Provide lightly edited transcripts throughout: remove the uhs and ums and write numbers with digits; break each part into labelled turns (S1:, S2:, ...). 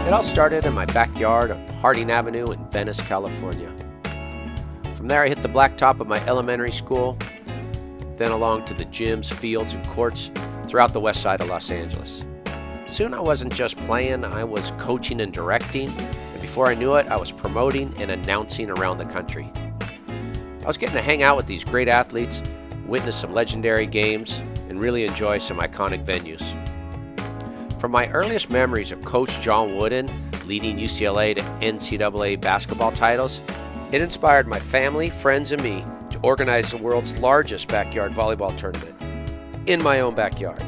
S1: It all started in my backyard on Harding Avenue in Venice, California. From there I hit the blacktop of my elementary school, then along to the gyms, fields, and courts throughout the west side of Los Angeles. Soon I wasn't just playing, I was coaching and directing, and before I knew it, I was promoting and announcing around the country. I was getting to hang out with these great athletes, witness some legendary games, and really enjoy some iconic venues. From my earliest memories of Coach John Wooden leading UCLA to NCAA basketball titles, it inspired my family, friends, and me to organize the world's largest backyard volleyball tournament in my own backyard.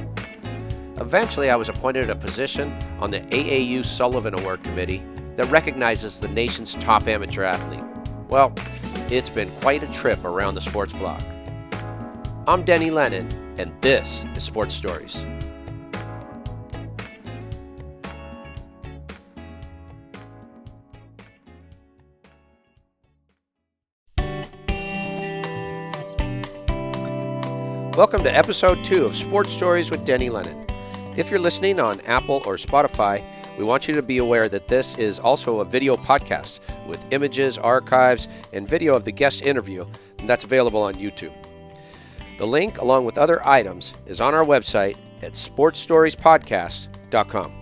S1: Eventually, I was appointed a position on the AAU Sullivan Award Committee that recognizes the nation's top amateur athlete. Well, it's been quite a trip around the sports block. I'm Denny Lennon, and this is Sports Stories. Welcome to episode 2 of Sports Stories with Denny Lennon. If you're listening on Apple or Spotify, we want you to be aware that this is also a video podcast with images, archives, and video of the guest interview, and that's available on YouTube. The link, along with other items, is on our website at sportsstoriespodcast.com.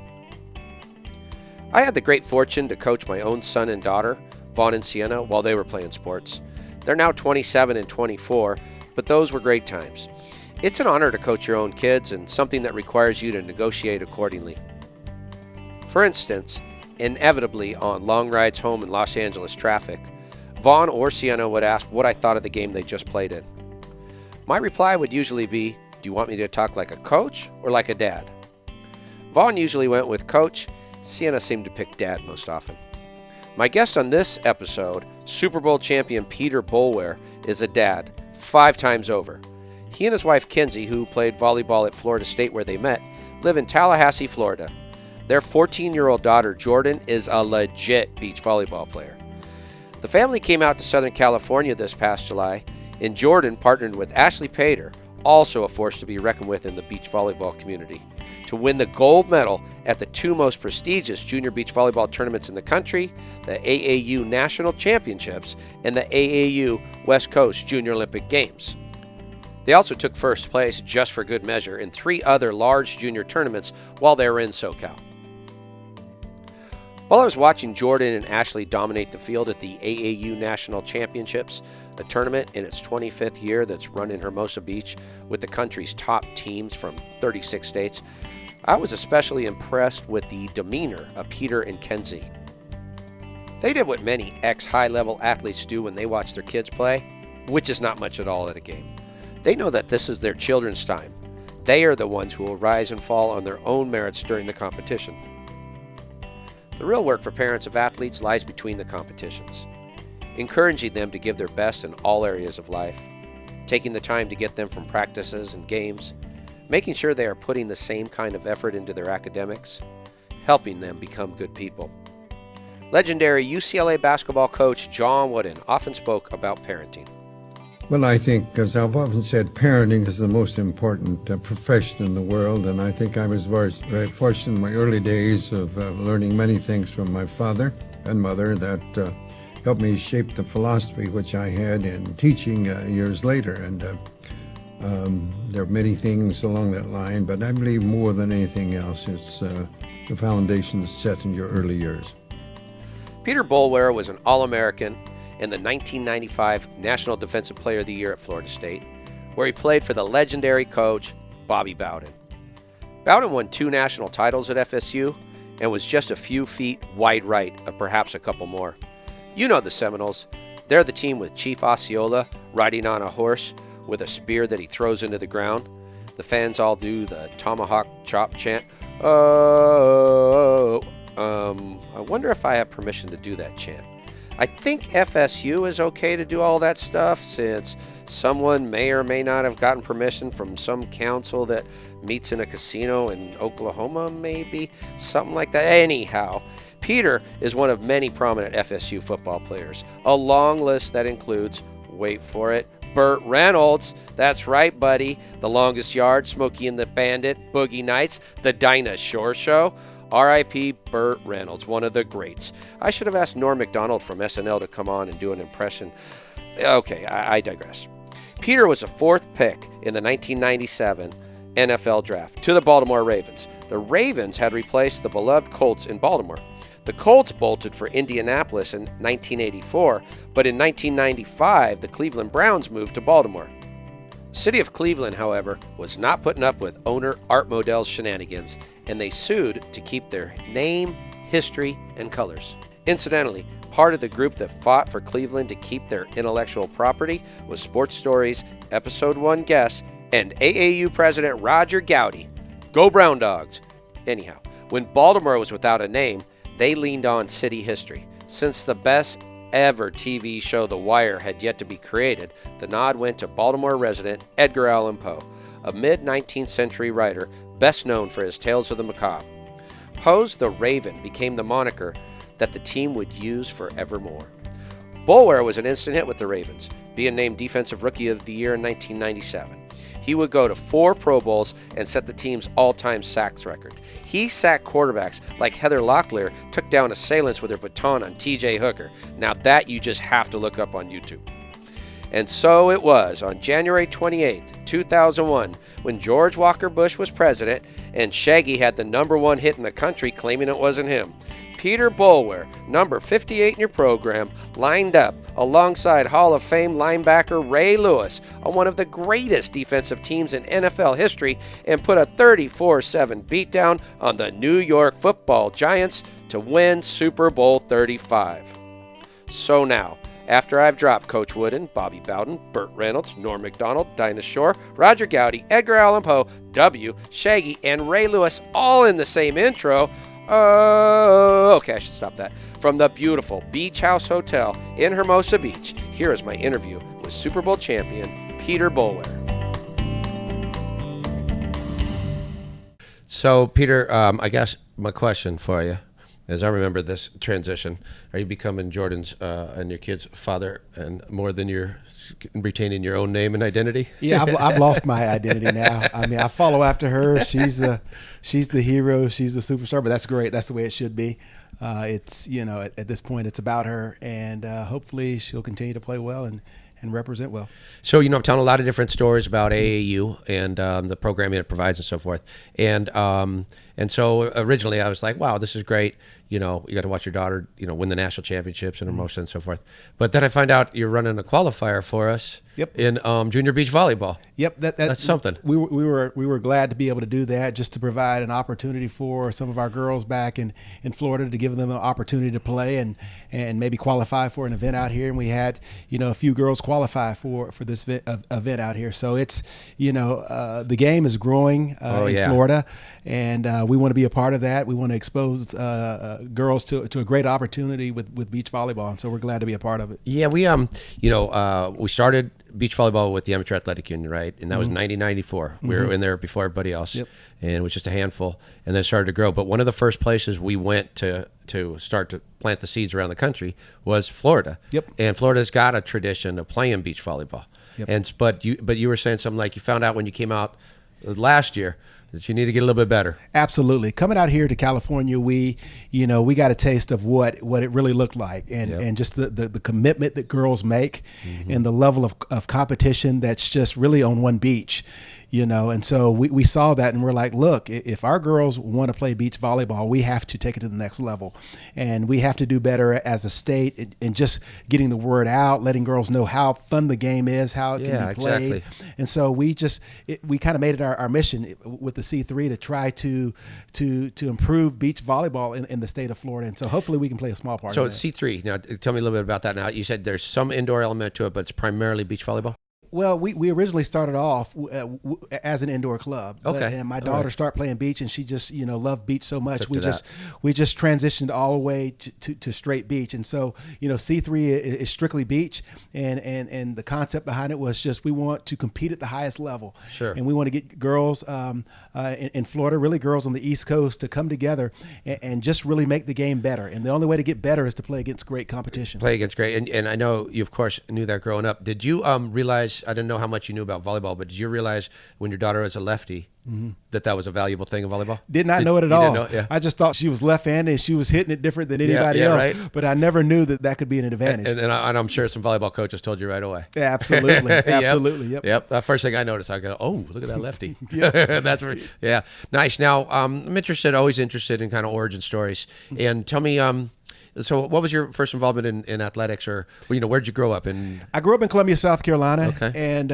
S1: I had the great fortune to coach my own son and daughter, Vaughn and Sienna, while they were playing sports. They're now 27 and 24, but those were great times. It's an honor to coach your own kids and something that requires you to negotiate accordingly. For instance, inevitably on long rides home in Los Angeles traffic, Vaughn or Sienna would ask what I thought of the game they just played in. My reply would usually be, do you want me to talk like a coach or like a dad? Vaughn usually went with coach. Sienna seemed to pick dad most often. My guest on this episode, Super Bowl champion Peter Boulware, is a dad 5 times over. He and his wife Kinsey, who played volleyball at Florida State where they met, live in Tallahassee, Florida. Their 14-year-old daughter Jordan is a legit beach volleyball player. The family came out to Southern California this past July, and Jordan partnered with Ashley Pater, also a force to be reckoned with in the beach volleyball community, to win the gold medal at the 2 most prestigious junior beach volleyball tournaments in the country, the AAU National Championships and the AAU West Coast Junior Olympic Games. They also took first place, just for good measure, in 3 other large junior tournaments while they were in SoCal. While I was watching Jordan and Ashley dominate the field at the AAU National Championships, a tournament in its 25th year that's run in Hermosa Beach with the country's top teams from 36 states, I was especially impressed with the demeanor of Peter and Kinsey. They did what many ex-high-level athletes do when they watch their kids play, which is not much at all at a game. They know that this is their children's time. They are the ones who will rise and fall on their own merits during the competition. The real work for parents of athletes lies between the competitions, encouraging them to give their best in all areas of life, taking the time to get them from practices and games, making sure they are putting the same kind of effort into their academics, helping them become good people. Legendary UCLA basketball coach John Wooden often spoke about parenting.
S2: Well, I think, as I've often said, parenting is the most important profession in the world, and I think I was very fortunate in my early days of learning many things from my father and mother that helped me shape the philosophy which I had in teaching years later. And there are many things along that line, but I believe more than anything else, it's the foundation that's set in your early years.
S1: Peter Boulware was an All-American and the 1995 National Defensive Player of the Year at Florida State, where he played for the legendary coach Bobby Bowden. Bowden won 2 national titles at FSU and was just a few feet wide right of perhaps a couple more. You know the Seminoles. They're the team with Chief Osceola riding on a horse with a spear that he throws into the ground. The fans all do the tomahawk chop chant. I wonder if I have permission to do that chant. I think FSU is okay to do all that stuff since someone may or may not have gotten permission from some council that meets in a casino in Oklahoma, maybe, something like that. Anyhow, Peter is one of many prominent FSU football players, a long list that includes, wait for it, Burt Reynolds. That's right, buddy. The Longest Yard, Smokey and the Bandit, Boogie Nights, The Dinah Shore Show. R.I.P. Burt Reynolds, one of the greats. I should have asked Norm Macdonald from SNL to come on and do an impression. Okay, I digress. Peter was the 4th pick in the 1997 NFL Draft to the Baltimore Ravens. The Ravens had replaced the beloved Colts in Baltimore. The Colts bolted for Indianapolis in 1984, but in 1995, the Cleveland Browns moved to Baltimore. The city of Cleveland, however, was not putting up with owner Art Modell's shenanigans, and they sued to keep their name, history, and colors. Incidentally, part of the group that fought for Cleveland to keep their intellectual property was Sports Story's Episode 1 guest and AAU President Roger Gowdy. Go Brown Dogs! Anyhow, when Baltimore was without a name, they leaned on city history. Since the best ever TV show The Wire had yet to be created, the nod went to Baltimore resident Edgar Allan Poe, a mid-19th century writer best known for his Tales of the Macabre. Poe's The Raven became the moniker that the team would use forevermore. Boulware was an instant hit with the Ravens, being named Defensive Rookie of the Year in 1997. He would go to 4 Pro Bowls and set the team's all-time sacks record. He sacked quarterbacks like Heather Locklear took down assailants with her baton on T.J. Hooker. Now that you just have to look up on YouTube. And so it was on January 28, 2001, when George Walker Bush was president and Shaggy had the #1 hit in the country claiming it wasn't him. Peter Boulware, number 58 in your program, lined up alongside Hall of Fame linebacker Ray Lewis on one of the greatest defensive teams in NFL history and put a 34-7 beatdown on the New York Football Giants to win Super Bowl 35. So now, after I've dropped Coach Wooden, Bobby Bowden, Burt Reynolds, Norm Macdonald, Dinah Shore, Roger Gowdy, Edgar Allan Poe, W, Shaggy, and Ray Lewis all in the same intro, okay, I should stop that. From the beautiful Beach House Hotel in Hermosa Beach, here is my interview with Super Bowl champion Peter Boulware. So, Peter, I guess my question for you, as I remember this transition, are you becoming Jordan's and your kid's father, and more than you're retaining your own name and identity?
S3: Yeah, I've lost my identity now. I mean, I follow after her. She's the hero. She's the superstar. But that's great. That's the way it should be. It's at this point, it's about her, and hopefully she'll continue to play well and represent well.
S1: So, I'm telling a lot of different stories about AAU and the programming it provides and so forth. And so originally I was like, wow, this is great. You got to watch your daughter, win the national championships in Hermosa and so forth. But then I find out you're running a qualifier for us.
S3: Yep.
S1: In junior beach volleyball.
S3: Yep,
S1: that's something.
S3: We were glad to be able to do that, just to provide an opportunity for some of our girls back in Florida, to give them an opportunity to play and maybe qualify for an event out here. And we had a few girls qualify for this event out here. So it's the game is growing in Florida, and we want to be a part of that. We want to expose girls to a great opportunity with beach volleyball, and so we're glad to be a part of it.
S1: Yeah, we we started beach volleyball with the Amateur Athletic Union, right? And that was 1994. We were in there before everybody else, and it was just a handful, and then it started to grow. But one of the first places we went to start to plant the seeds around the country was Florida.
S3: Yep.
S1: And Florida's got a tradition of playing beach volleyball. Yep. But you were saying something like you found out when you came out last year that you need to get a little bit better.
S3: Absolutely. Coming out here to California, we got a taste of what it really looked like, and just the commitment that girls make, and the level of competition that's just really on one beach. And so we saw that, and we're like, look, if our girls want to play beach volleyball, we have to take it to the next level, and we have to do better as a state in just getting the word out, letting girls know how fun the game is, how it can be played. Exactly. And so we kind of made it our mission with the C3 to try to improve beach volleyball in the state of Florida, and so hopefully we can play a small part. So
S1: it's C3. Now, tell me a little bit about that. Now, you said there's some indoor element to it, but it's primarily beach volleyball.
S3: Well, we originally started off as an indoor club.
S1: Okay.
S3: And my daughter started playing beach, and she just loved beach so much. We just transitioned all the way to straight beach. And so C3 is strictly beach, and the concept behind it was just we want to compete at the highest level.
S1: Sure.
S3: And we want to get girls in Florida, really girls on the East Coast, to come together and just really make the game better. And the only way to get better is to play against great competition.
S1: Play against great. And I know you, of course, knew that growing up. Did you realize I didn't know how much you knew about volleyball, but did you realize when your daughter was a lefty that was a valuable thing in volleyball?
S3: Did not know it at all.
S1: Didn't know? Yeah.
S3: I just thought she was left-handed and she was hitting it different than anybody else.
S1: Right.
S3: But I never knew that could be an advantage.
S1: And I'm sure some volleyball coaches told you right away.
S3: Yeah, absolutely. Absolutely.
S1: Yep. The first thing I noticed, I go, oh, look at that lefty. That's where, yeah. Nice. Now, I'm always interested in kind of origin stories. And tell me, so what was your first involvement in athletics, or, where'd you grow up?
S3: I grew up in Columbia, South Carolina.
S1: Okay.
S3: And,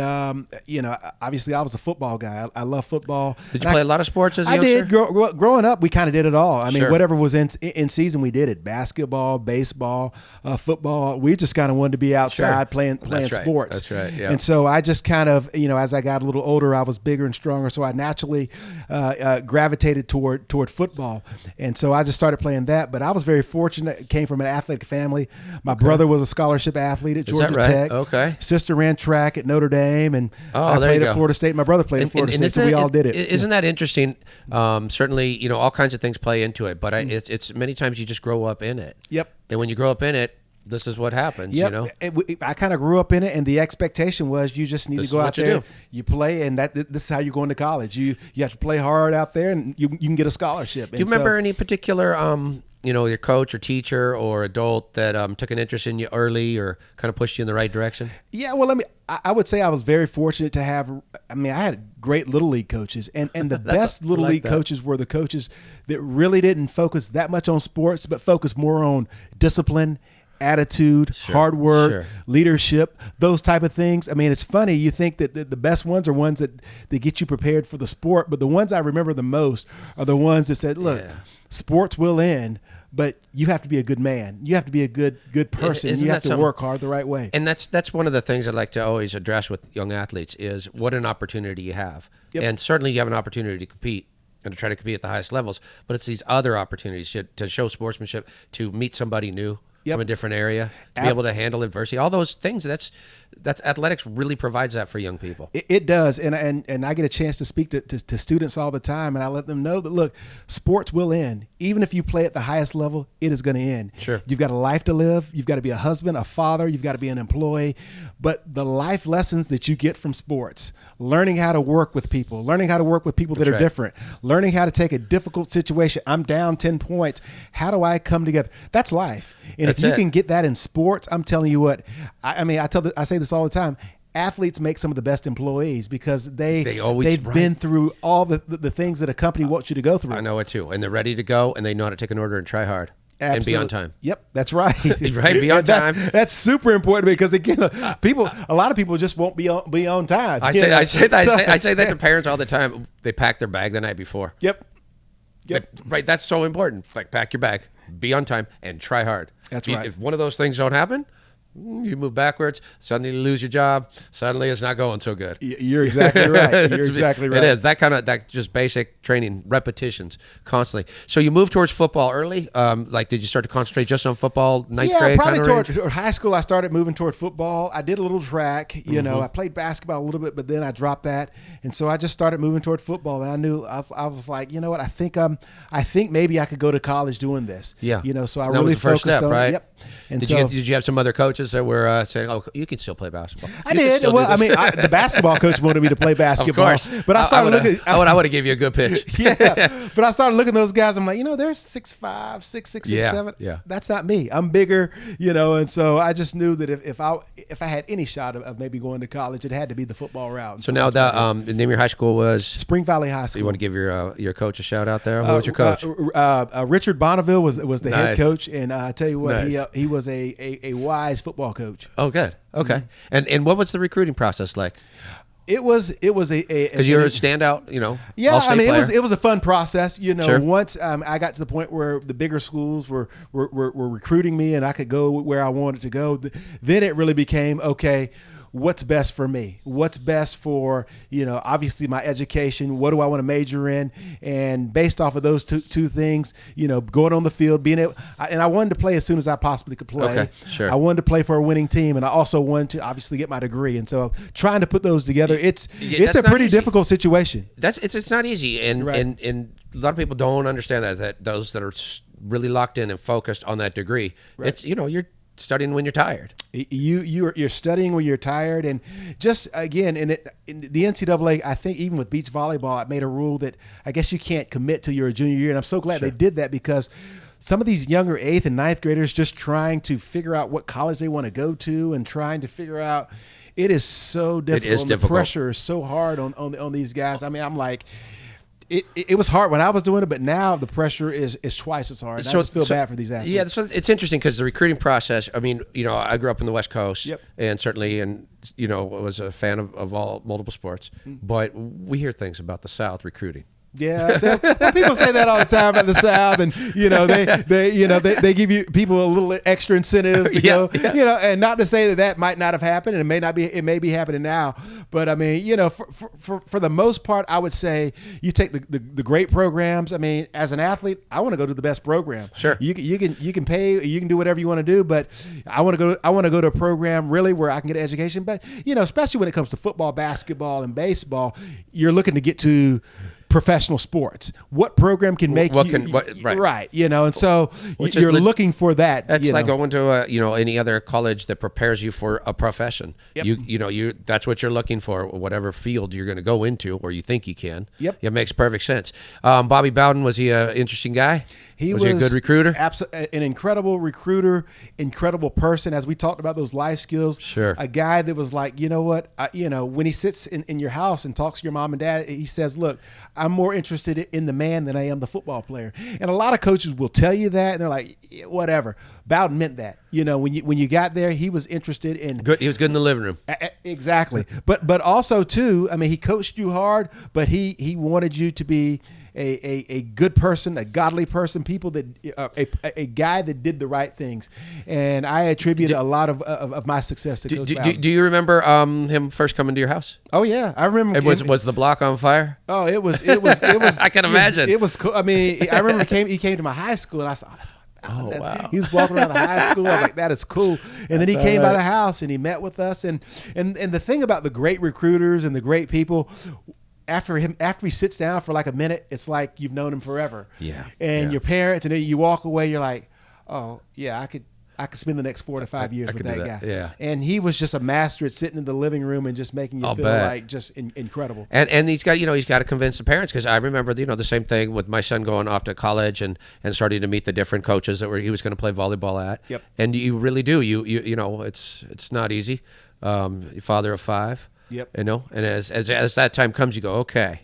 S3: obviously I was a football guy. I love football.
S1: Did you play a lot of sports as a youngster?
S3: I did. Growing up, we kind of did it all. I mean,
S1: Sure.
S3: whatever was in season, we did it. Basketball, baseball, football. We just kind of wanted to be outside playing
S1: That's right.
S3: sports.
S1: That's right, yeah.
S3: And so I just kind of, as I got a little older, I was bigger and stronger. So I naturally gravitated toward football. And so I just started playing that. But I was very fortunate. Came from an athletic family. My brother was a scholarship athlete at Georgia Tech.
S1: Okay.
S3: Sister ran track at Notre Dame, and I played at Florida State. My brother played at Florida State, so we all did it.
S1: Isn't that interesting? Certainly, all kinds of things play into it, but it's many times you just grow up in it.
S3: Yep.
S1: And when you grow up in it, this is what happens,
S3: Yep. I kind of grew up in it, and the expectation was you just need to go out there, you play, and this is how you're going to college. You have to play hard out there, and you can get a scholarship.
S1: Do you remember any particular your coach or teacher or adult that took an interest in you early or kind of pushed you in the right direction?
S3: Yeah, well, I would say I was very fortunate to have, I had great Little League coaches, and the best Little League coaches were the coaches that really didn't focus that much on sports, but focused more on discipline, attitude, hard work, leadership, those type of things. It's funny. You think that the best ones are ones that get you prepared for the sport, but the ones I remember the most are the ones that said, look, sports will end, but you have to be a good man. You have to be a good person. You have to work hard the right way.
S1: And that's one of the things I'd like to always address with young athletes is what an opportunity you have. Yep. And certainly you have an opportunity to compete and to try to compete at the highest levels, but it's these other opportunities to show sportsmanship, to meet somebody new from a different area, to be able to handle adversity, all those things. That's athletics really provides that for young people.
S3: It does, and I get a chance to speak to students all the time, and I let them know that, look, sports will end. Even if you play at the highest level, it is going to end.
S1: Sure.
S3: You've got a life to live. You've got to be a husband, a father. You've got to be an employee. But the life lessons that you get from sports, learning how to work with people, learning how to work with people that are different, learning how to take a difficult situation. I'm down 10 points. How do I come together? That's life. And if you can get that in sports, I'm telling you what, I say this all the time. Athletes make some of the best employees because they've been through all the things that a company wants you to go through.
S1: I know it too. And they're ready to go, and they know how to take an order and try hard. Absolutely. And be on time.
S3: Yep, that's right.
S1: Right, be on time.
S3: That's super important because again, a lot of people just won't be on time.
S1: I say that to parents all the time. They pack their bag the night before.
S3: Yep.
S1: Right, that's so important. Like, pack your bag, be on time, and try hard.
S3: That's right.
S1: If one of those things don't happen, you move backwards, suddenly you lose your job, suddenly it's not going so good.
S3: You're exactly right. You're exactly right.
S1: It is. That just basic training, repetitions, constantly. So you moved towards football early? Did you start to concentrate just on football, ninth grade?
S3: Yeah, probably toward high school I started moving toward football. I did a little track. I played basketball a little bit, but then I dropped that. And so I just started moving toward football. And I knew, I was like, you know what, I think maybe I could go to college doing this.
S1: Yeah.
S3: So I
S1: that
S3: really
S1: was the first
S3: focused
S1: step,
S3: on
S1: right?
S3: Yep. And
S1: did you have some other coaches that were saying, "Oh, you can still play basketball"?
S3: I did. Well, the basketball coach wanted me to play basketball.
S1: Of course.
S3: But I started looking.
S1: I would have given you a good pitch.
S3: Yeah. But I started looking at those guys. I'm like, they're 6'5", 6'6", 6'7".
S1: Yeah.
S3: That's not me. I'm bigger, and so I just knew that if I had any shot of maybe going to college, it had to be the football route. And
S1: so now the name of your high school was
S3: Spring Valley High School.
S1: You want to give your coach a shout out there? Who was your coach?
S3: Richard Bonneville was the head coach, and I tell you what, he was a wise football coach.
S1: Oh, good. Okay. Mm-hmm. And what was the recruiting process like?
S3: It was a
S1: because you're a standout,
S3: Yeah,
S1: all-state
S3: it was a fun process.
S1: Sure.
S3: Once I got to the point where the bigger schools were recruiting me, and I could go where I wanted to go. Then it really became okay. What's best for me? What's best for, obviously my education? What do I want to major in? And based off of those two things, going on the field, being able, and I wanted to play as soon as I possibly could play.
S1: Okay, sure.
S3: I wanted to play for a winning team, and I also wanted to obviously get my degree. And so trying to put those together, it's a pretty difficult situation.
S1: It's not easy, and
S3: right.
S1: and a lot of people don't understand that those that are really locked in and focused on that degree,
S3: right.
S1: it's you're studying when you're tired.
S3: You're studying when you're tired, and just again in the NCAA, I think even with beach volleyball, it made a rule that I guess you can't commit till you're a junior year, and I'm so glad they did that, because some of these younger 8th and 9th graders just trying to figure out what college they want to go to and trying to figure out. It is so difficult.
S1: It is difficult.
S3: The pressure is so hard on these guys. I mean, I'm like, it was hard when I was doing it, but now the pressure is twice as hard. I just feel bad for these athletes.
S1: Yeah, so it's interesting because the recruiting process, I mean, I grew up in the West Coast, and certainly, was a fan of all multiple sports, but we hear things about the South recruiting.
S3: Yeah, people say that all the time about the South, and they give you people a little extra incentive to go, and not to say that might not have happened, and it may be happening now, but I mean, for the most part, I would say you take the great programs. I mean, as an athlete, I want to go to the best program.
S1: Sure,
S3: you can pay, you can do whatever you want to do, but I want to go to a program really where I can get an education. But especially when it comes to football, basketball, and baseball, you're looking to get to professional sports. What program can make right? And so you're looking for that.
S1: It's like going to any other college that prepares you for a profession. Yep. That's what you're looking for, whatever field you're going to go into, or you think you can.
S3: Yep,
S1: it makes perfect sense. Bobby Bowden, was he an interesting guy? Was he a good recruiter?
S3: An incredible recruiter, incredible person. As we talked about those life skills,
S1: sure.
S3: A guy that was like, when he sits in your house and talks to your mom and dad, he says, "Look, I'm more interested in the man than I am the football player." And a lot of coaches will tell you that, and they're like, whatever. Bowden meant that. When you got there, he was interested in
S1: good. He was good in the living room.
S3: Exactly. But also too, I mean, he coached you hard, but he wanted you to be a good person, a godly person, people that a guy that did the right things, and I attribute a lot of my success to Coach Bowden.
S1: Do you remember him first coming to your house?
S3: Oh yeah, I remember.
S1: Was the block on fire?
S3: Oh, it was.
S1: I can imagine.
S3: It was cool. I mean, I remember he came to my high school, and I saw.
S1: Oh, wow.
S3: He was walking around the high school. I was like, that is cool. And then he came by the house and he met with us. And the thing about the great recruiters and the great people, after he sits down for like a minute, it's like you've known him forever.
S1: Yeah.
S3: And your parents, and then you walk away, you're like, oh yeah, I could spend the next 4 to 5 years with that guy.
S1: Yeah.
S3: And he was just a master at sitting in the living room and just making you feel like just incredible.
S1: And he's got to convince the parents, because I remember the same thing with my son going off to college and starting to meet the different coaches that he was going to play volleyball at.
S3: Yep.
S1: And you really do. It's not easy. Father of 5.
S3: Yep.
S1: And as that time comes, you go, okay.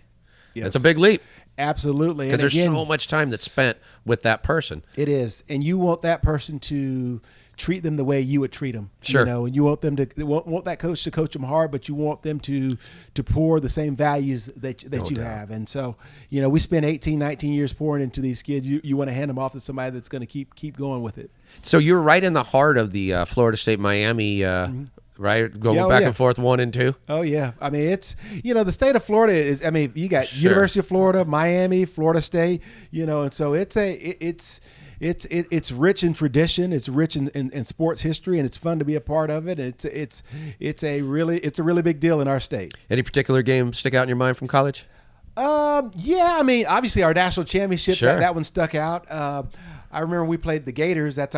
S3: Yes.
S1: It's a big leap.
S3: Absolutely.
S1: Because there's so much time that's spent with that person.
S3: It is. And you want that person to treat them the way you would treat them.
S1: Sure.
S3: And you want them to want that coach to coach them hard, but you want them to pour the same values that you have. And so, we spend 18, 19 years pouring into these kids. You want to hand them off to somebody that's going to keep going with it.
S1: So you're right in the heart of the Florida State Miami right? Going back and forth 1 and 2.
S3: Oh yeah. I mean, it's, the state of Florida is, I mean, you got University of Florida, Miami, Florida State, and so it's rich in tradition. It's rich in sports history, and it's fun to be a part of it. And it's a really big deal in our state.
S1: Any particular game stick out in your mind from college?
S3: Yeah, I mean, obviously our national championship, that one stuck out. I remember we played the Gators. That's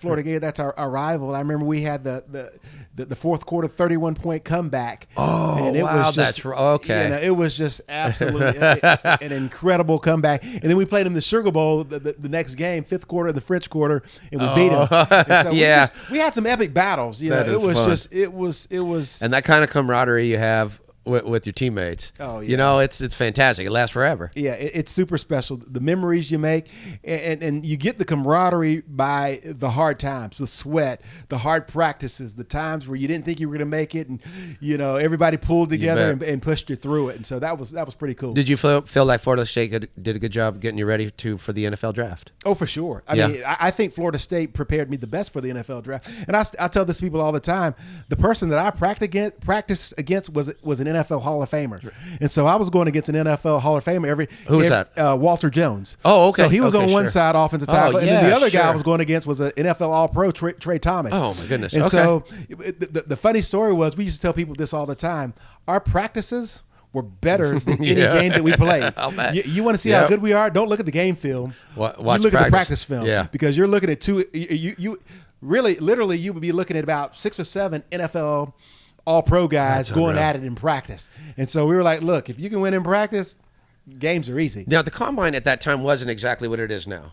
S3: Florida Gators. That's our rival. I remember we had the fourth quarter 31-point comeback.
S1: Oh,
S3: and it was just,
S1: that's okay.
S3: It was just absolutely an incredible comeback. And then we played in the Sugar Bowl the next game, fifth quarter, the French quarter, and we beat them. And so we had some epic battles. It was.
S1: And that kind of camaraderie you have with your teammates.
S3: Oh yeah.
S1: It's fantastic. It lasts forever.
S3: Yeah, it's super special. The memories you make, and you get the camaraderie by the hard times, the sweat, the hard practices, the times where you didn't think you were going to make it, and everybody pulled together and pushed you through it. And so that was pretty cool.
S1: Did you feel like Florida State did a good job getting you ready for the NFL draft?
S3: Oh, for sure. I mean, I think Florida State prepared me the best for the NFL draft. And I tell this to people all the time. The person that I practiced against was an NFL Hall of Famer. And so I was going against an NFL Hall of Famer
S1: Who was that?
S3: Walter Jones.
S1: Oh, okay.
S3: So he was on one side, offensive tackle, and then the other guy I was going against was an NFL All-Pro, Trey Thomas.
S1: Oh, my goodness.
S3: And so the funny story was, we used to tell people this all the time, our practices were better than any game that we played. You want to see how good we are? Don't look at the game film.
S1: Watch
S3: you look at the practice film.
S1: Yeah.
S3: Because you're looking at really, literally, you would be looking at about 6 or 7 NFL all-pro guys going at it in practice. And so we were like, look, if you can win in practice, games are easy.
S1: Now, the combine at that time wasn't exactly what it is now.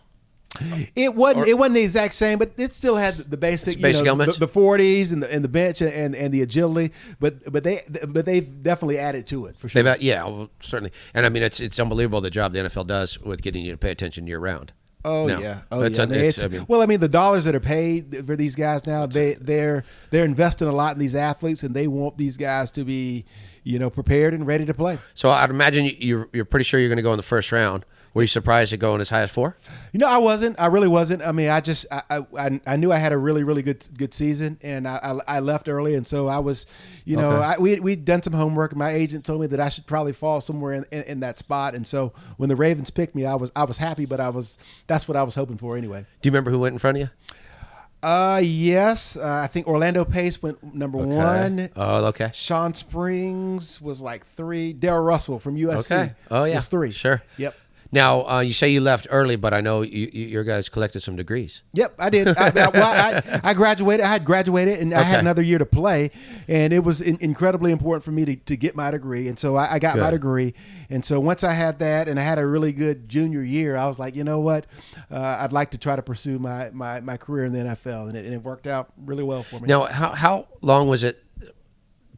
S3: It wasn't the exact same, but it still had the basic
S1: elements,
S3: the 40s and the bench and the agility. But they've definitely added to it for sure.
S1: Well, certainly. And I mean, it's unbelievable the job the NFL does with getting you to pay attention year round.
S3: Well, I mean, the dollars that are paid for these guys now, they're investing a lot in these athletes, and they want these guys to be, prepared and ready to play.
S1: So I'd imagine you're pretty sure you're going to go in the first round. Were you surprised at going as high as 4?
S3: I wasn't. I really wasn't. I mean, I knew I had a really, really good season, and I left early, and so I was, we'd done some homework. And my agent told me that I should probably fall somewhere in that spot, and so when the Ravens picked me, I was happy, but that's what I was hoping for anyway.
S1: Do you remember who went in front of you?
S3: Yes. I think Orlando Pace went number 1.
S1: Oh, okay.
S3: Sean Springs was like 3. Darryl Russell from USC.
S1: Okay. Oh, yeah.
S3: Was 3.
S1: Sure.
S3: Yep.
S1: Now, you say you left early, but I know your guys collected some degrees.
S3: Yep, I did. I graduated. I had graduated, and I had another year to play, and it was incredibly important for me to get my degree, and so I got my degree. And so once I had that, and I had a really good junior year, I was like, you know what, I'd like to try to pursue my career in the NFL, and it worked out really well for me.
S1: Now, how long was it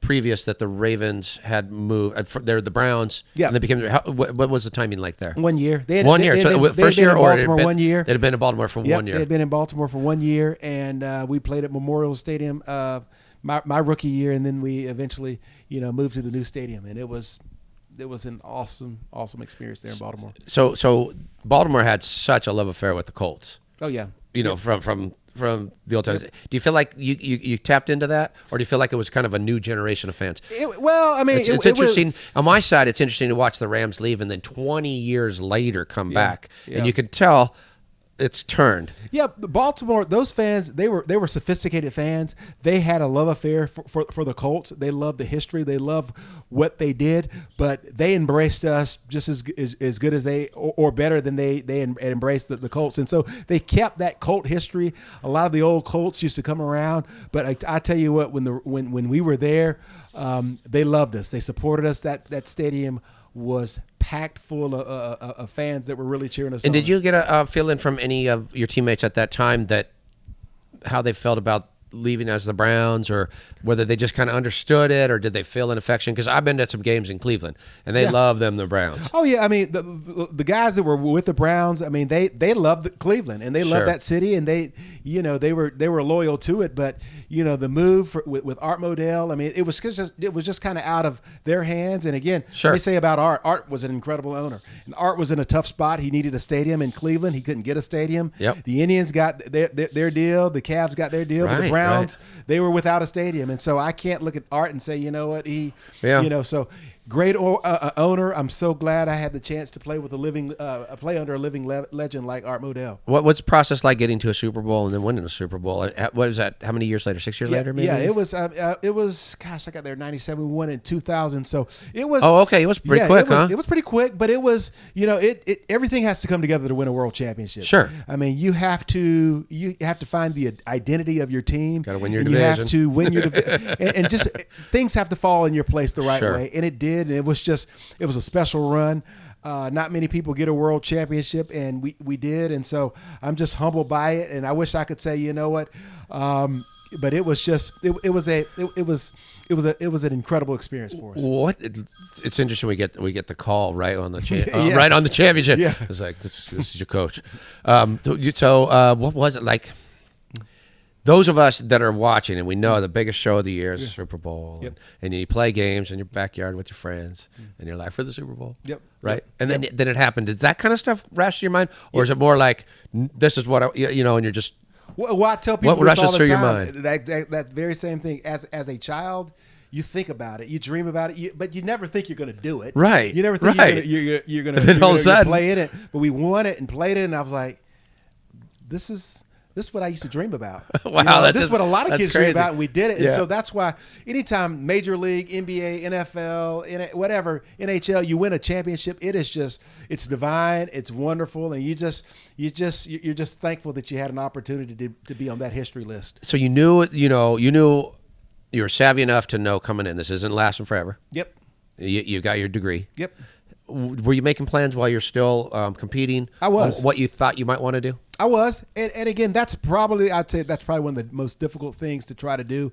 S1: previous that the Ravens had moved? They're the Browns.
S3: Yeah.
S1: And they became. What was the timing like there?
S3: 1 year.
S1: One year. So first year, or
S3: Baltimore 1 year.
S1: They had been in Baltimore for 1 year.
S3: They had been in Baltimore for 1 year, and we played at Memorial Stadium my rookie year, and then we eventually moved to the new stadium, and it was an awesome experience there in Baltimore.
S1: So Baltimore had such a love affair with the Colts.
S3: Oh yeah.
S1: From the old times. Do you feel like you tapped into that, or do you feel like it was kind of a new generation of fans?
S3: It's
S1: interesting. On my side, it's interesting to watch the Rams leave and then 20 years later come back, and you could tell it's turned.
S3: Yeah, Baltimore, those fans, they were sophisticated fans. They had a love affair for the Colts. They loved the history. They loved what they did, but they embraced us just as good as they, or better than they embraced the Colts. And so they kept that Colt history. A lot of the old Colts used to come around, but I tell you what, when we were there, they loved us. They supported us. That stadium was packed full of fans that were really cheering us on.
S1: And did you get a feeling from any of your teammates at that time that how they felt about leaving as the Browns, or whether they just kind of understood it, or did they feel an affection? Because I've been to some games in Cleveland, and they love them, the Browns.
S3: Oh yeah, I mean the guys that were with the Browns, I mean they loved Cleveland, and they loved that city, and they were loyal to it. But the move with Art Modell, I mean it was just kind of out of their hands. And again, let me say about Art. Art was an incredible owner, and Art was in a tough spot. He needed a stadium in Cleveland. He couldn't get a stadium.
S1: Yep.
S3: The Indians got their deal. The Cavs got their deal. But the Browns, they were without a stadium. And so I can't look at Art and say, you know what, so great owner. I'm so glad I had the chance to play with play under a living legend like Art Modell.
S1: What's the process like getting to a Super Bowl and then winning a Super Bowl? What is that? How many years later? 6 years later, maybe?
S3: Yeah, it was. Gosh, I got there in '97. We won in 2000. So it was.
S1: Oh, okay. It was pretty quick, huh?
S3: It was pretty quick, but it was. Everything has to come together to win a world championship.
S1: Sure.
S3: I mean, you have to find the identity of your team.
S1: Got to win your
S3: and
S1: division.
S3: You have to win your division, and just things have to fall in your place the right way, and it did. And it was a special run. Not many people get a world championship, and we did. And so I'm just humbled by it. And I wish I could say, you know what, but it was an incredible experience for us.
S1: It's interesting. We get the call right on the right on the championship.
S3: Yeah.
S1: It's like this is your coach. So what was it like? Those of us that are watching, and we know the biggest show of the year is the Super Bowl, and you play games in your backyard with your friends, and you're like, for the Super Bowl, right? And then it happened. Did that kind of stuff rush your mind, or is it more like this is what and you're just?
S3: Well, I tell people
S1: what
S3: this
S1: rushes
S3: all the
S1: through
S3: time.
S1: your mind?
S3: That very same thing. As a child, you think about it, you dream about it, but you never think you're going to do it.
S1: Right.
S3: You never think you're going to play in it. But we won it and played it, and I was like, this is this is what I used to dream about.
S1: Wow,
S3: this is what a lot of kids dream about, and we did it. And
S1: Yeah.
S3: so that's why anytime Major League, NBA, NFL, whatever, NHL, you win a championship, it's divine, it's wonderful, and you're just thankful that you had an opportunity to be on that history list.
S1: So you knew you were savvy enough to know coming in, this isn't lasting forever.
S3: Yep.
S1: You got your degree.
S3: Yep.
S1: Were you making plans while you're still competing?
S3: I was.
S1: What you thought you might want to do?
S3: I was, and again, I'd say that's probably one of the most difficult things to try to do,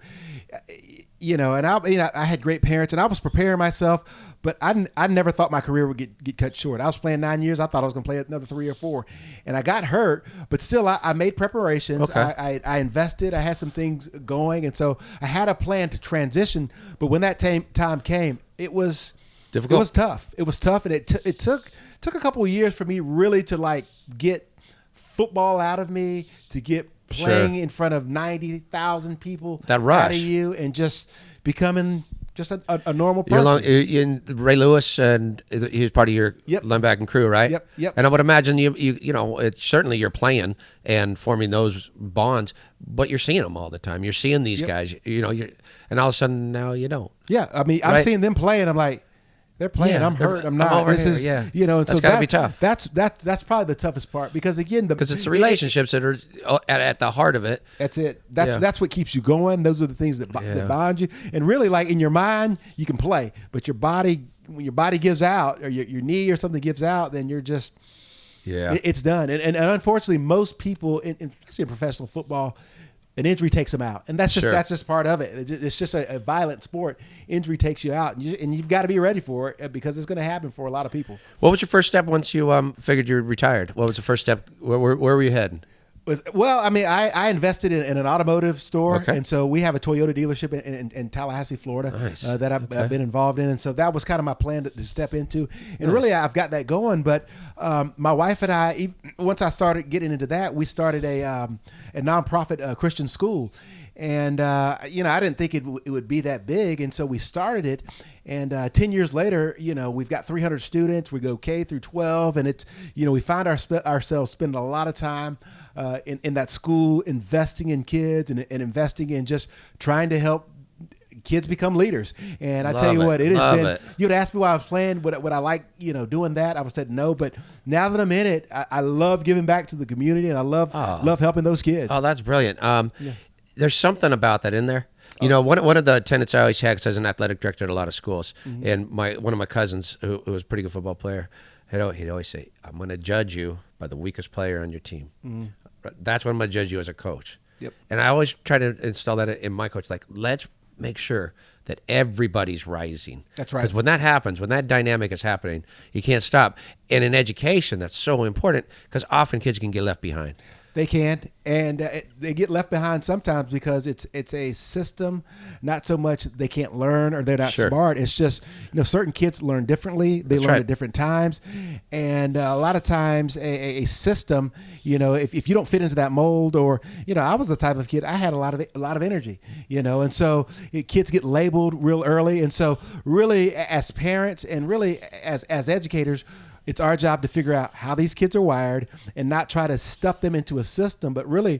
S3: and I had great parents, and I was preparing myself, but I never thought my career would get cut short. I was playing 9 years. I thought I was going to play another 3 or 4, and I got hurt, but still, I made preparations.
S1: Okay.
S3: I invested. I had some things going, and so I had a plan to transition. But when that time came, it was
S1: difficult.
S3: It was tough. It was tough, and it took a couple of years for me really to get football out of me, to get playing in front of 90,000 people
S1: that rush
S3: out of you, and just becoming just a normal person.
S1: In Ray Lewis, and he was part of your linebacking crew, right?
S3: Yep.
S1: And I would imagine it's certainly you're playing and forming those bonds, but you're seeing them all the time. You're seeing these guys, and all of a sudden now you don't.
S3: Yeah, I mean, I'm seeing them play, and I'm like, they're playing.
S1: Yeah,
S3: I'm hurt. I'm not.
S1: over
S3: this
S1: here,
S3: is, and
S1: that's
S3: so
S1: gotta be tough.
S3: That's probably the toughest part, because again,
S1: it's the relationships that are at the heart of it.
S3: That's it. That's what keeps you going. Those are the things that bond you. And really, in your mind, you can play, but your body, when your body gives out, or your knee or something gives out, then you're just it's done. And unfortunately, most people, especially in professional football, an injury takes them out, and that's just part of it. It's just a violent sport. Injury takes you out, and you've got to be ready for it, because it's going to happen for a lot of people.
S1: What was your first step once you figured you were retired? What was the first step? Where were you heading?
S3: Well, I mean, I invested in an automotive store, and so we have a Toyota dealership in Tallahassee, Florida, that I've been involved in, and so that was kind of my plan to step into, and really I've got that going. But my wife and I, once I started getting into that, we started a nonprofit Christian school, and I didn't think it would be that big, and so we started it. And 10 years later, we've got 300 students. We go K through 12, and it's we find ourselves spending a lot of time in that school, investing in kids and investing in just trying to help kids become leaders. And I tell you what, it has been. You'd ask me why I was playing, would I like doing that? I would say no, but now that I'm in it, I love giving back to the community, and I love helping those kids.
S1: Oh, that's brilliant. There's something about that in there. One of the tenets I always had as an athletic director at a lot of schools, and one of my cousins, who was a pretty good football player, he'd always say, "I'm going to judge you by the weakest player on your team." That's when I'm going to judge you as a coach.
S3: Yep.
S1: And I always try to install that in my coach. Let's make sure that everybody's rising.
S3: That's right.
S1: Because when that happens, when that dynamic is happening, you can't stop. And in education, that's so important, because often kids can get left behind.
S3: They can, and they get left behind sometimes because it's a system, not so much they can't learn or they're not smart. It's just, certain kids learn differently. They learn at different times, and a lot of times a system, if you don't fit into that mold, or I was the type of kid, I had a lot of energy, and so kids get labeled real early, and so really as parents and really as educators, it's our job to figure out how these kids are wired and not try to stuff them into a system, but really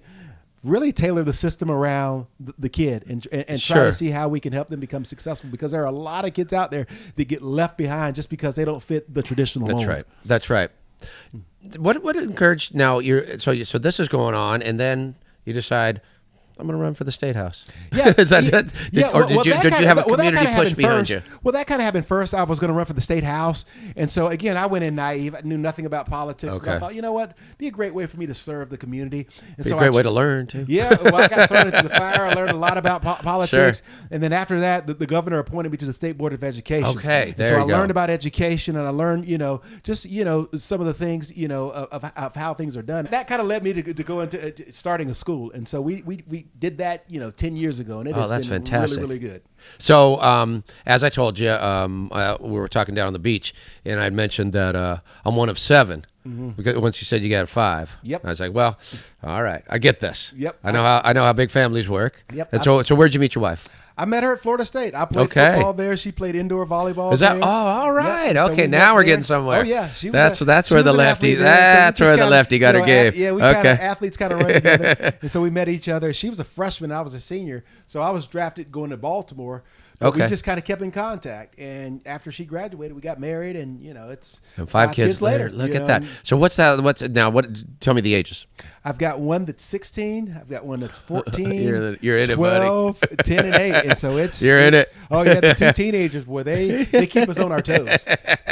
S3: tailor the system around the kid and try to see how we can help them become successful, because there are a lot of kids out there that get left behind just because they don't fit the traditional mold.
S1: That's right. What encouraged now? So this is going on, and then you decide, I'm going to run for the State House.
S3: Yeah.
S1: Did you have a community push behind you?
S3: Well, that kind of happened first. I was going to run for the State House. And so, again, I went in naive. I knew nothing about politics. But I thought, you know what? Be a great way for me to serve the community. And
S1: be a great way to learn, too.
S3: Yeah. Well, I got thrown into the fire. I learned a lot about politics. And then after that, the governor appointed me to the State Board of Education.
S1: Okay. There
S3: so
S1: you
S3: I
S1: go.
S3: learned about education, and I learned, some of the things, of how things are done. That kind of led me to go into starting a school. And so we did that, 10 years ago, and it has been
S1: fantastic.
S3: really, really good.
S1: So, as I told you, we were talking down on the beach, and I mentioned that I'm one of 7. Because once you said you got 5,
S3: Yep.
S1: I was like, well, all right, I get this.
S3: Yep.
S1: I know how big families work.
S3: Yep.
S1: And so where'd you meet your wife?
S3: I met her at Florida State. I played football there. She played indoor volleyball.
S1: Is that?
S3: there.
S1: Oh, all right.
S3: Yeah.
S1: Okay,
S3: So
S1: now we're
S3: there.
S1: getting somewhere.
S3: Oh yeah,
S1: That's where the lefty. That's where the lefty got her game.
S3: Yeah, we kind of athletes kind of run together, and so we met each other. She was a freshman, I was a senior, so I was drafted going to Baltimore. But we just kind of kept in contact, and after she graduated, we got married, and it's
S1: and 5 kids later. Look at that. So what's that? Tell me the ages.
S3: I've got one that's 16. I've got one that's 14.
S1: You're in
S3: 12,
S1: it, buddy.
S3: 10, and 8, and so
S1: you're in it.
S3: Oh yeah, the 2 teenagers, boy, they keep us on our toes.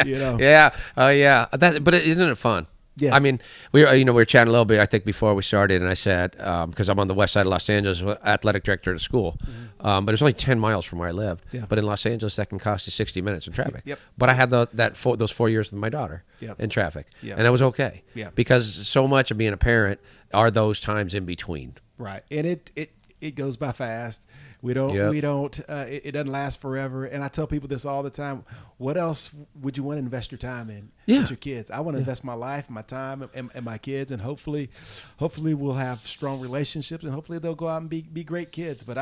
S1: Yeah. Oh yeah. But isn't it fun?
S3: Yes.
S1: I mean, we were chatting a little bit, I think, before we started, and I said, because I'm on the west side of Los Angeles, athletic director of the school, but it's only 10 miles from where I lived.
S3: Yeah.
S1: But in Los Angeles, that can cost you 60 minutes in traffic.
S3: Yep.
S1: But I had those 4 years with my daughter in traffic, and it was okay.
S3: Yeah.
S1: Because so much of being a parent are those times in between.
S3: Right, and it goes by fast. It doesn't last forever. And I tell people this all the time. What else would you want to invest your time in with your kids? I want to invest my life, my time, and my kids, and hopefully we'll have strong relationships, and hopefully they'll go out and be great kids. But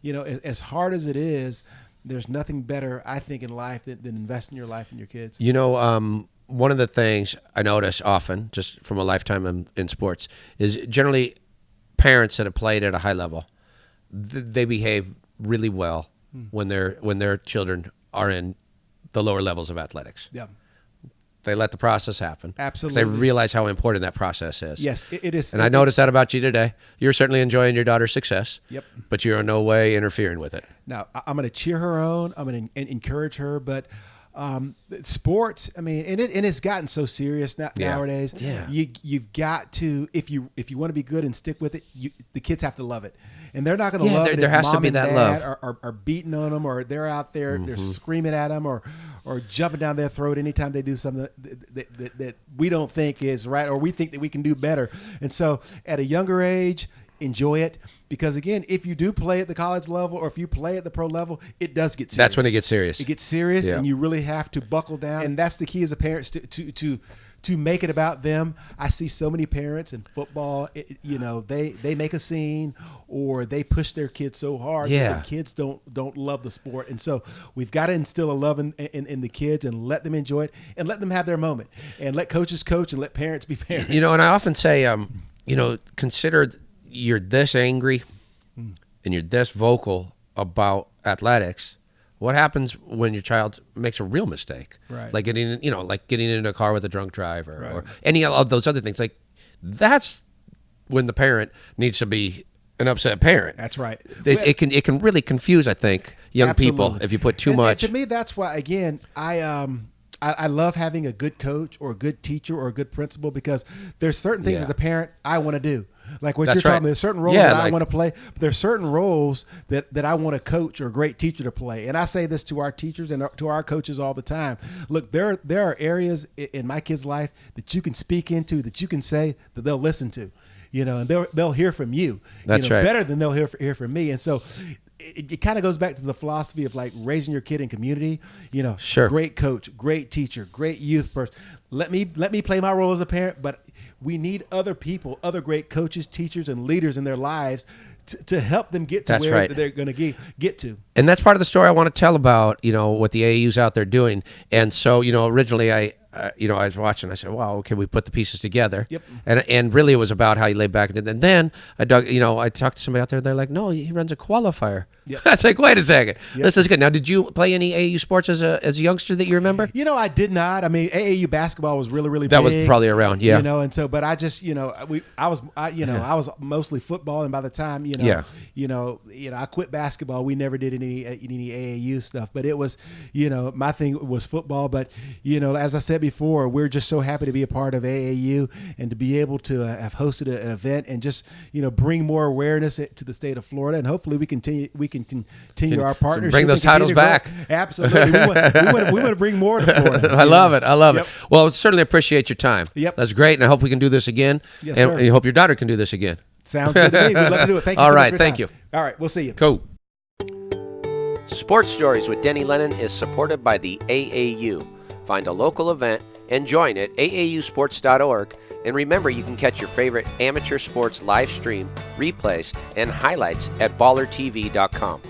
S3: as hard as it is, there's nothing better, I think, in life than investing your life in your kids.
S1: One of the things I notice often, just from a lifetime in sports, is generally parents that have played at a high level, they behave really well when their children are in the lower levels of athletics.
S3: Yeah.
S1: They let the process happen.
S3: Absolutely.
S1: They realize how important that process is.
S3: Yes, it is.
S1: And I noticed that about you today. You're certainly enjoying your daughter's success.
S3: Yep.
S1: But you're in no way interfering with it.
S3: Now, I'm going to cheer her on. I'm going to encourage her. But sports, I mean, and it's gotten so serious nowadays.
S1: Yeah.
S3: You've got to, if you want to be good and stick with it, the kids have to love it. And they're not going to love it.
S1: There has
S3: mom
S1: to be
S3: and
S1: that
S3: dad
S1: love.
S3: are beating on them, or they're out there, they're screaming at them, or jumping down their throat anytime they do something that we don't think is right, or we think that we can do better. And so at a younger age, enjoy it. Because again, if you do play at the college level, or if you play at the pro level, it does get serious.
S1: That's when it gets serious.
S3: It gets serious, and you really have to buckle down. And that's the key as a parent, to make it about them. I see so many parents in football, they make a scene, or they push their kids so hard that the kids don't love the sport. And so we've got to instill a love in the kids, and let them enjoy it, and let them have their moment, and let coaches coach, and let parents be parents.
S1: And I often say, consider you're this angry and you're this vocal about athletics. What happens when your child makes a real mistake?
S3: Right.
S1: Like getting into a car with a drunk driver, or any of those other things. Like, that's when the parent needs to be an upset parent.
S3: That's right.
S1: It can really confuse, I think, young
S3: Absolutely.
S1: people if you put too much.
S3: And to me, that's why, again, I love having a good coach, or a good teacher, or a good principal, because there's certain things as a parent I want to do. Like what you're talking about, there's certain roles that I want to play, but there's certain roles that I want a coach or a great teacher to play. And I say this to our teachers and to our coaches all the time. Look, there are areas in my kid's life that you can speak into, that you can say, that they'll listen to, and they'll hear from you.
S1: That's right.
S3: Better than they'll hear from me. And so it kind of goes back to the philosophy of like raising your kid in community.
S1: Sure.
S3: Great coach, great teacher, great youth person. Let me play my role as a parent, but we need other people, other great coaches, teachers, and leaders in their lives to help them get to where they're going to get to.
S1: And that's part of the story I want to tell about, what the AAU's out there doing. And so, originally I was watching, I said, wow, okay, we put the pieces together.
S3: Yep.
S1: And really it was about how you lay back. And then I talked to somebody out there, they're like, no, he runs a qualifier.
S3: Yep.
S1: I was like, wait a second.
S3: Yep.
S1: This is good. Now, did you play any AAU sports as a youngster that you remember?
S3: I did not. I mean, AAU basketball was really, really big.
S1: That was probably around, yeah.
S3: And so, but I just, I was mostly football, and by the time, I quit basketball. We never did any AAU stuff, but it was, my thing was football. But as I said before, we're just so happy to be a part of AAU, and to be able to have hosted an event, and just bring more awareness to the state of Florida, and hopefully we can continue our partnership.
S1: Bring those titles back.
S3: Absolutely, we want to bring more to Florida.
S1: I love it. Well, certainly appreciate your time.
S3: Yep,
S1: that's great, and I hope we can do this again.
S3: Yes,
S1: and
S3: sir.
S1: I hope your daughter can do this again.
S3: Sounds good to me. We'd love to do it. Thank you.
S1: All
S3: so
S1: right,
S3: much for your
S1: thank
S3: time.
S1: you.
S3: All right, we'll see you.
S1: Cool.
S4: Sports Stories with Denny Lennon is supported by the AAU. Find a local event and join at aausports.org. And remember, you can catch your favorite amateur sports live stream, replays, and highlights at ballertv.com.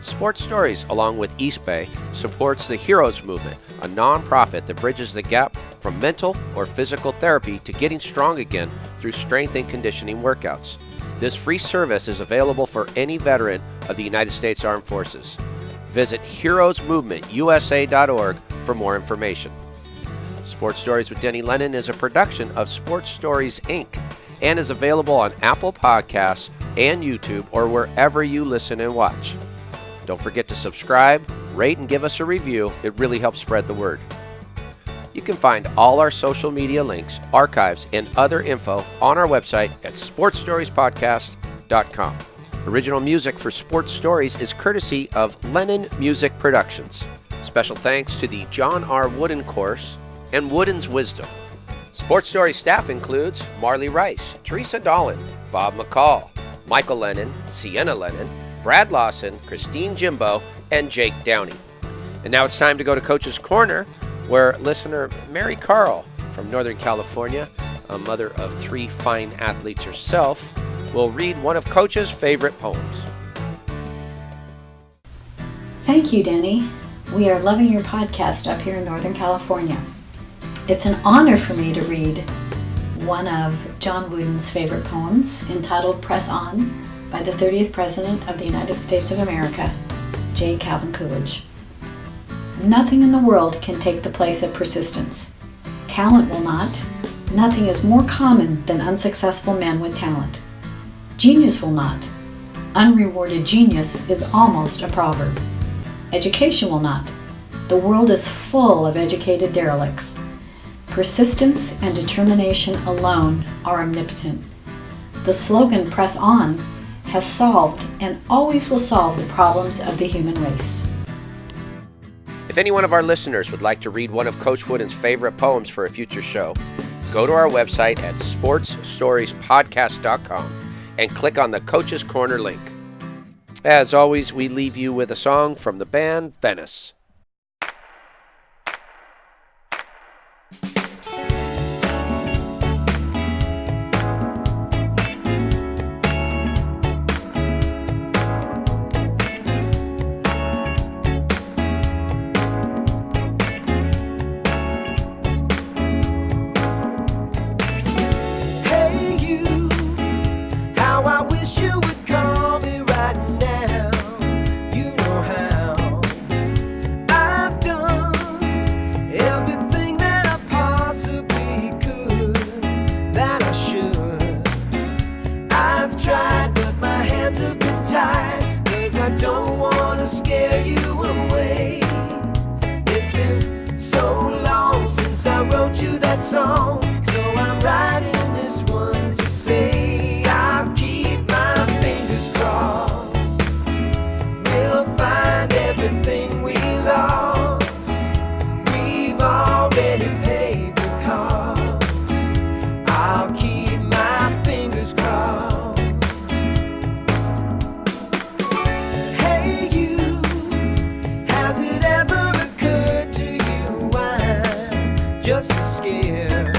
S1: Sports Stories, along with East Bay, supports the Heroes Movement, a nonprofit that bridges the gap from mental or physical therapy to getting strong again through strength and conditioning workouts. This free service is available for any veteran of the United States Armed Forces. Visit heroesmovementusa.org for more information. Sports Stories with Denny Lennon is a production of Sports Stories, Inc. and is available on Apple Podcasts and YouTube or wherever you listen and watch. Don't forget to subscribe, rate, and give us a review. It really helps spread the word. You can find all our social media links, archives, and other info on our website at sportsstoriespodcast.com. Original music for Sports Stories is courtesy of Lennon Music Productions. Special thanks to the John R. Wooden Course and Wooden's Wisdom. Sports Stories staff includes Marley Rice, Teresa Dolan, Bob McCall, Michael Lennon, Sienna Lennon, Brad Lawson, Christine Jimbo, and Jake Downey. And now it's time to go to Coach's Corner, where listener Mary Carl from Northern California, a mother of 3 fine athletes herself, will read one of Coach's favorite poems.
S5: Thank you, Denny. We are loving your podcast up here in Northern California. It's an honor for me to read one of John Wooden's favorite poems, entitled Press On, by the 30th President of the United States of America, J. Calvin Coolidge. Nothing in the world can take the place of persistence. Talent will not. Nothing is more common than unsuccessful men with talent. Genius will not. Unrewarded genius is almost a proverb. Education will not. The world is full of educated derelicts. Persistence and determination alone are omnipotent. The slogan, Press On, has solved and always will solve the problems of the human race.
S1: If any one of our listeners would like to read one of Coach Wooden's favorite poems for a future show, go to our website at sportsstoriespodcast.com and click on the Coach's Corner link. As always, we leave you with a song from the band Venice.
S6: Song, so I'm writing this one to say I'll keep my fingers crossed. We'll find everything we lost. We've already paid the cost. I'll keep my fingers crossed. Hey you, has it ever occurred to you I'm just as scared?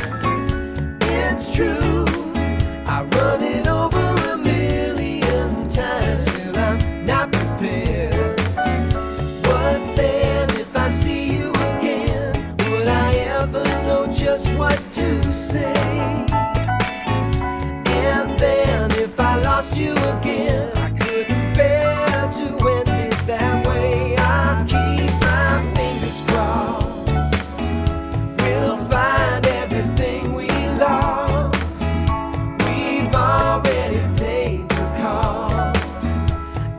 S6: It's true, I run it over 1,000,000 times till I'm not prepared. But then if I see you again, would I ever know just what to say? And then if I lost you again, I couldn't bear to end it that way. I'll keep my fingers crossed. We'll find everything we lost. We've already paid the cost.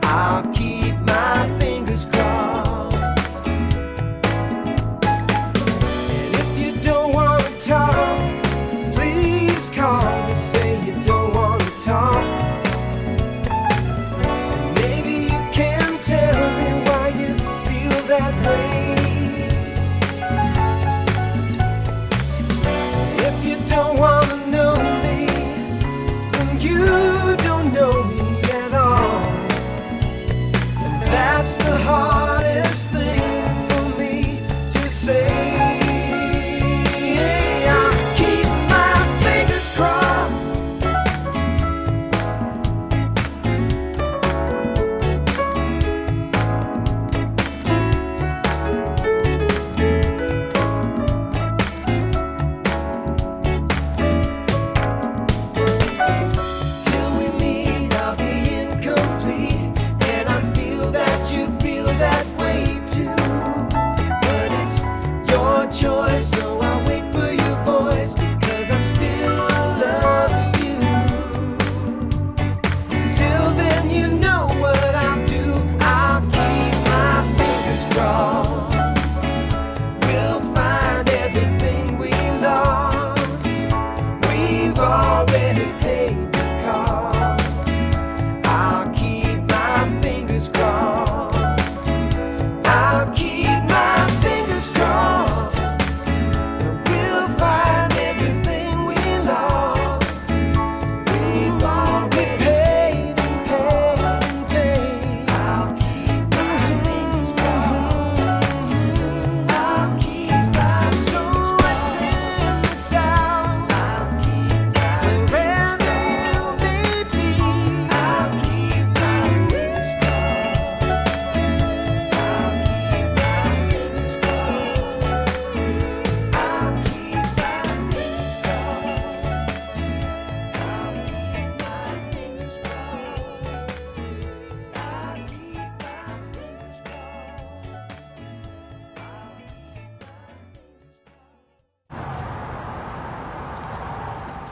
S6: I'll keep my fingers crossed. And if you don't want to talk, please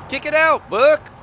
S1: Kick it out, Book.